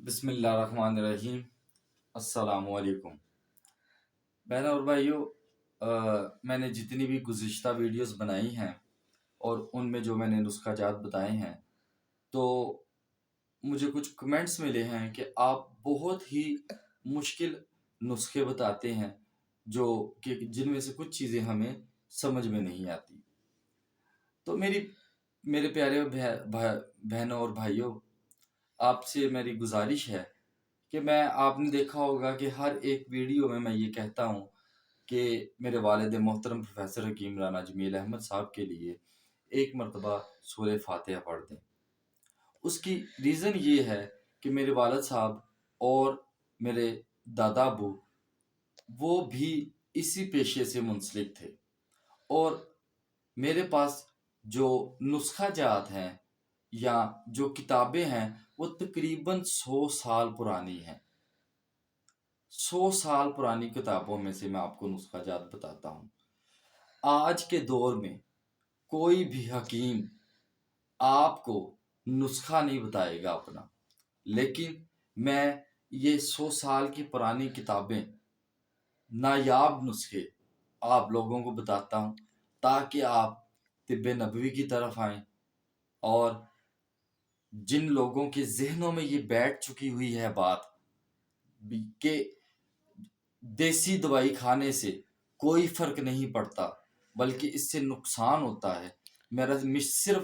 بسم اللہ الرحمن الرحیم۔ السلام علیکم بہنوں اور بھائیوں، میں نے جتنی بھی گزشتہ ویڈیوز بنائی ہیں اور ان میں جو میں نے نسخہ جات بتائے ہیں، تو مجھے کچھ کمنٹس ملے ہیں کہ آپ بہت ہی مشکل نسخے بتاتے ہیں کہ جن میں سے کچھ چیزیں ہمیں سمجھ میں نہیں آتی۔ تو میرے پیارے بہنوں اور بھائیوں، آپ سے میری گزارش ہے کہ آپ نے دیکھا ہوگا کہ ہر ایک ویڈیو میں یہ کہتا ہوں کہ میرے والد محترم پروفیسر حکیم رانا جمیل احمد صاحب کے لیے ایک مرتبہ سورہ فاتحہ پڑھ دیں۔ اس کی ریزن یہ ہے کہ میرے والد صاحب اور میرے دادا ابو وہ بھی اسی پیشے سے منسلک تھے، اور میرے پاس جو نسخہ جات ہیں یا جو کتابیں ہیں وہ تقریباً 100 سال پرانی ہیں۔ 100 سال پرانی کتابوں میں سے میں آپ کو نسخہ جات بتاتا ہوں۔ آج کے دور میں کوئی بھی حکیم آپ کو نسخہ نہیں بتائے گا اپنا، لیکن میں یہ 100 سال کی پرانی کتابیں، نایاب نسخے آپ لوگوں کو بتاتا ہوں تاکہ آپ طب نبوی کی طرف آئیں، اور جن لوگوں کے ذہنوں میں یہ بیٹھ چکی ہوئی ہے بات کہ دیسی دوائی کھانے سے کوئی فرق نہیں پڑتا بلکہ اس سے نقصان ہوتا ہے، صرف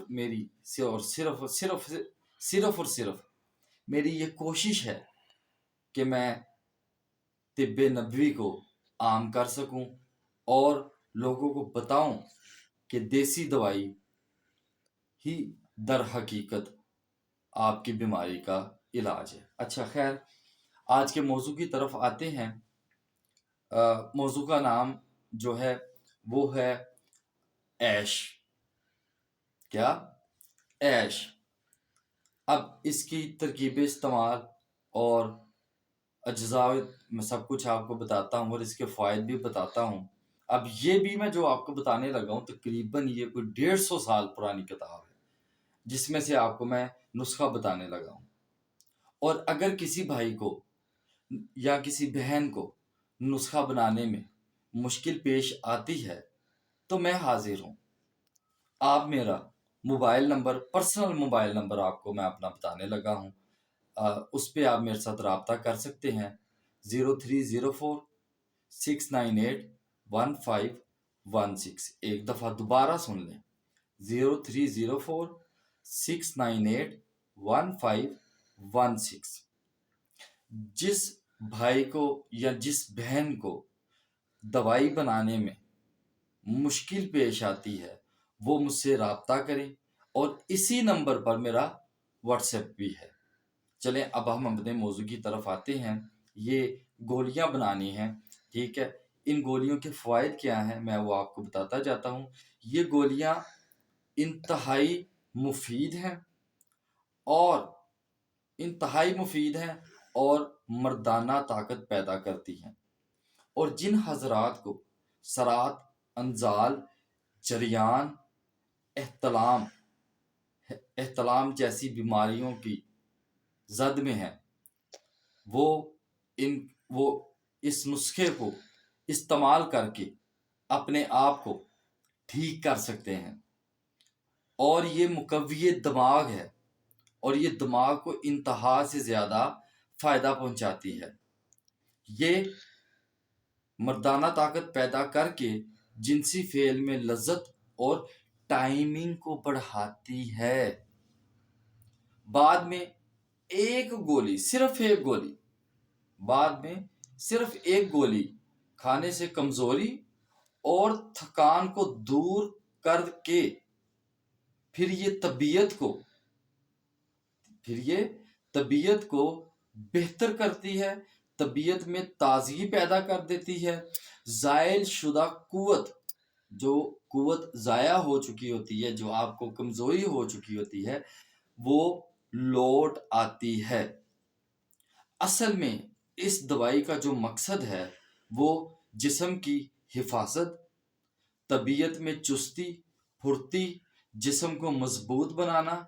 میری یہ کوشش ہے کہ میں طب نبوی کو عام کر سکوں اور لوگوں کو بتاؤں کہ دیسی دوائی ہی در حقیقت آپ کی بیماری کا علاج ہے۔ اچھا، خیر، آج کے موضوع کی طرف آتے ہیں۔ موضوع کا نام جو ہے وہ ہے عیش۔ کیا؟ عیش۔ اب اس کی ترکیب استعمال اور اجزاء میں سب کچھ آپ کو بتاتا ہوں اور اس کے فوائد بھی بتاتا ہوں۔ اب یہ بھی میں جو آپ کو بتانے لگا ہوں تقریباً یہ کوئی 150 سال پرانی کتاب ہے جس میں سے آپ کو میں نسخہ بتانے لگا ہوں، اور اگر کسی بھائی کو یا کسی بہن کو نسخہ بنانے میں مشکل پیش آتی ہے تو میں حاضر ہوں۔ آپ میرا mobile number, personal mobile number آپ کو میں اپنا بتانے لگا ہوں، اس پہ آپ میرے ساتھ رابطہ کر سکتے ہیں۔ 0304-698-1516۔ ایک دفعہ دوبارہ سن لیں، 0304-698-1516۔ جس بھائی کو یا جس بہن کو دوائی بنانے میں مشکل پیش آتی ہے وہ مجھ سے رابطہ کریں، اور اسی نمبر پر میرا واٹس ایپ بھی ہے۔ چلیں اب ہم اپنے موضوع کی طرف آتے ہیں۔ یہ گولیاں بنانی ہیں، ٹھیک ہے؟ ان گولیوں کے فوائد کیا ہیں میں وہ آپ کو بتاتا جاتا ہوں۔ یہ گولیاں انتہائی مفید ہیں اور مردانہ طاقت پیدا کرتی ہیں، اور جن حضرات کو سرات، انزال، جریان، احتلام جیسی بیماریوں کی زد میں ہیں، وہ اس نسخے کو استعمال کر کے اپنے آپ کو ٹھیک کر سکتے ہیں۔ اور یہ مقوی دماغ ہے، اور یہ دماغ کو انتہا سے زیادہ فائدہ پہنچاتی ہے۔ یہ مردانہ طاقت پیدا کر کے جنسی فعل میں لذت اور ٹائمنگ کو بڑھاتی ہے۔ بعد میں صرف ایک گولی کھانے سے کمزوری اور تھکان کو دور کر کے پھر یہ طبیعت کو بہتر کرتی ہے، طبیعت میں تازگی پیدا کر دیتی ہے، زائل شدہ قوت ضائع ہو چکی ہوتی ہے، جو آپ کو کمزوری ہو چکی ہوتی ہے، وہ لوٹ آتی ہے۔ اصل میں اس دوائی کا جو مقصد ہے وہ جسم کی حفاظت، طبیعت میں چستی پھرتی، جسم کو مضبوط بنانا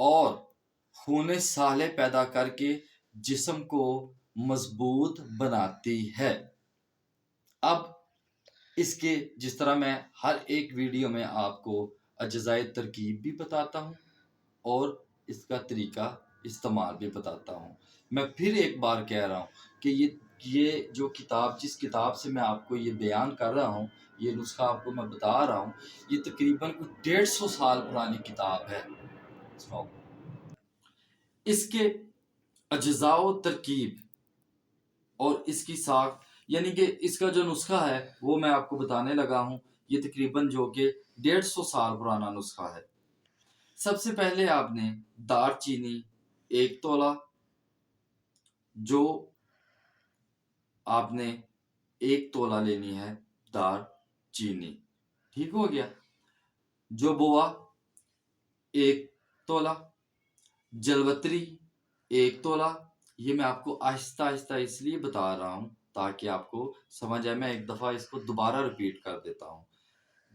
اور خون صالح پیدا کر کے जिस्म को मजबूत बनाती है। अब इसके जिस तरह मैं हर एक वीडियो में आपको अज्जाए तरकीब भी बताता हूँ और इसका तरीका इस्तेमाल भी बताता हूँ। मैं फिर एक बार कह रहा हूँ कि ये जो किताब, जिस किताब से मैं आपको ये बयान कर रहा हूँ, ये नुस्खा आपको मैं बता रहा हूँ, ये तकरीबन कुछ 150 साल पुरानी किताब है। इसके अज्जा व तरकीब और इसकी साख, यानी कि इसका जो नुस्खा है वो मैं आपको बताने लगा हूँ। ये तकरीबन जो कि 150 साल पुराना नुस्खा है। सबसे पहले आपने दार चीनी 1 तोला, जो आपने 1 तोला लेनी है दार चीनी, ठीक हो गया। जो बोआ 1 तोला, जलवतरी 1 तोला। ये मैं आपको आहिस्ता आहिस्ता इसलिए बता रहा हूँ ताकि आपको समझ आए। मैं एक दफ़ा इसको दोबारा रिपीट कर देता हूँ।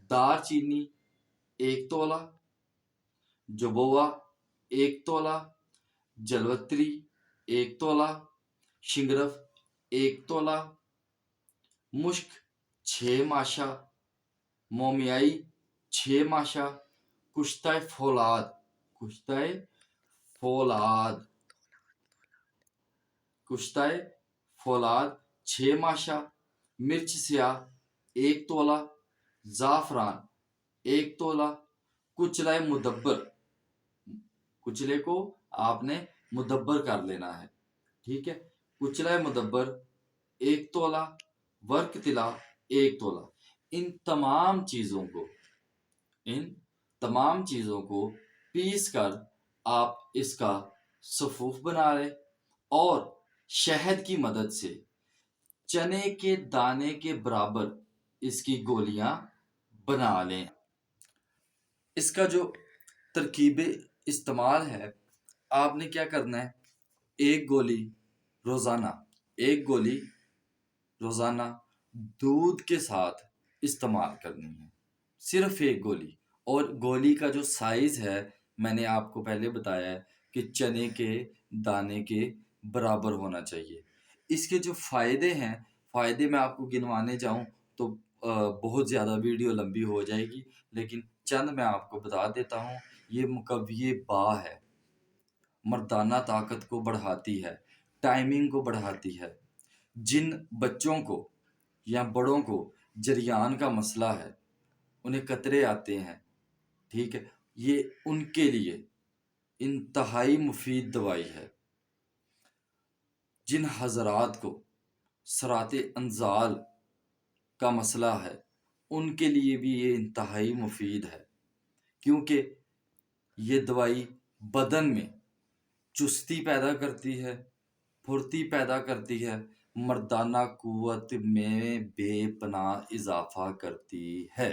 दार चीनी 1 तोला, जबोआ 1 तोला, जलवतरी 1 तोला, शिंगरफ 1 तोला, मुश्क 6 माशा, मोमियाई 6 माशा, कुश्ता फौलाद 6 माशा, मिर्च स्याह 1 तोला, ज़ाफ़रान 1 तोला, कुचला मुदब्बर, कुचले को आपने मुदब्बर कर लेना है, ठीक है। कुचला मुदब्बर 1 तोला, वर्क तिला 1 तोला। इन तमाम चीज़ों को पीस कर आप इसका सफूफ बना लें और शहद की मदद से चने के दाने के बराबर इसकी गोलियां बना लें। इसका जो तरकीब इस्तेमाल है, आपने क्या करना है, एक गोली रोज़ाना दूध के साथ इस्तेमाल करनी है, सिर्फ एक गोली। और गोली का जो साइज़ है मैंने आपको पहले बताया है कि चने के दाने के बराबर होना चाहिए। इसके जो फ़ायदे मैं आपको गिनवाने जाऊं तो बहुत ज़्यादा वीडियो लंबी हो जाएगी, लेकिन चंद मैं आपको बता देता हूं। ये मुकव्विए बा है, मर्दाना ताकत को बढ़ाती है, टाइमिंग को बढ़ाती है। जिन बच्चों को या बड़ों को जरियान का मसला है, उन्हें कतरे आते हैं, ठीक है, ये उनके लिए इंतहाई मुफीद दवाई है। जिन हजरात को सराते अंजाल का मसला है, उनके लिए भी ये इंतहाई मुफीद है, क्योंकि ये दवाई बदन में चुस्ती पैदा करती है, फुर्ती पैदा करती है, मर्दाना कुव्वत में बेपनाह इजाफा करती है।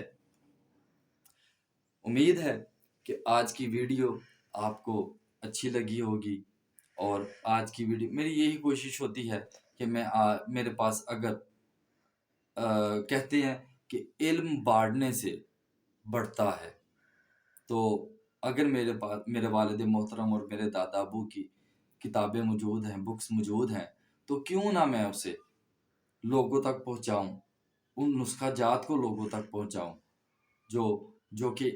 उम्मीद है कि आज की वीडियो आपको अच्छी लगी होगी। और आज की वीडियो मेरी यही कोशिश होती है कि मेरे पास अगर कहते हैं कि इल्म बाढ़ने से बढ़ता है, तो अगर मेरे पास मेरे वालिद मोहतरम और मेरे दादा अबू की किताबें मौजूद हैं, बुक्स मौजूद हैं, तो क्यों ना मैं उसे लोगों तक पहुंचाऊं, उन नुस्खा जात को लोगों तक पहुंचाऊं जो कि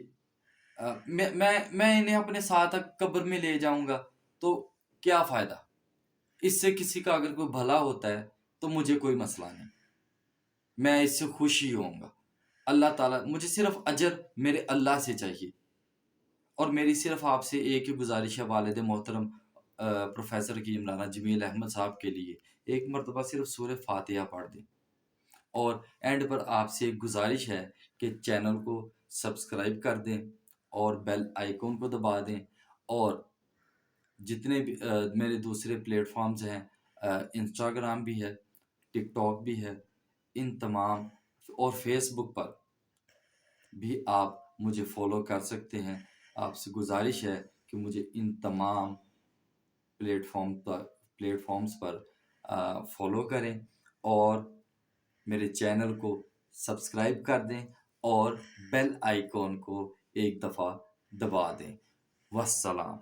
मैं इन्हें अपने साथ कब्र में ले जाऊंगा तो क्या फ़ायदा। इससे किसी का अगर कोई भला होता है तो मुझे कोई मसला नहीं, मैं इससे खुश ही होऊंगा। अल्लाह ताला, मुझे सिर्फ अजर मेरे अल्लाह से चाहिए। और मेरी सिर्फ आपसे एक ही गुजारिश है वालिद मोहतरम प्रोफेसर की इमराना जमील अहमद साहब के लिए, एक मरतबा सिर्फ सूरह फातिहा पढ़ दें। और एंड पर आपसे एक गुजारिश है कि चैनल को सब्सक्राइब कर दें और बेल आइकॉन को दबा दें। और जितने भी मेरे दूसरे प्लेटफॉर्म्स हैं, इंस्टाग्राम भी है, टिकटॉक भी है, इन तमाम और फेसबुक पर भी आप मुझे फॉलो कर सकते हैं। आपसे गुजारिश है कि मुझे इन तमाम प्लेटफॉर्म्स पर फॉलो करें और मेरे चैनल को सब्सक्राइब कर दें और बेल आइकॉन को एक दफ़ा दबा दें। वस्सलाम।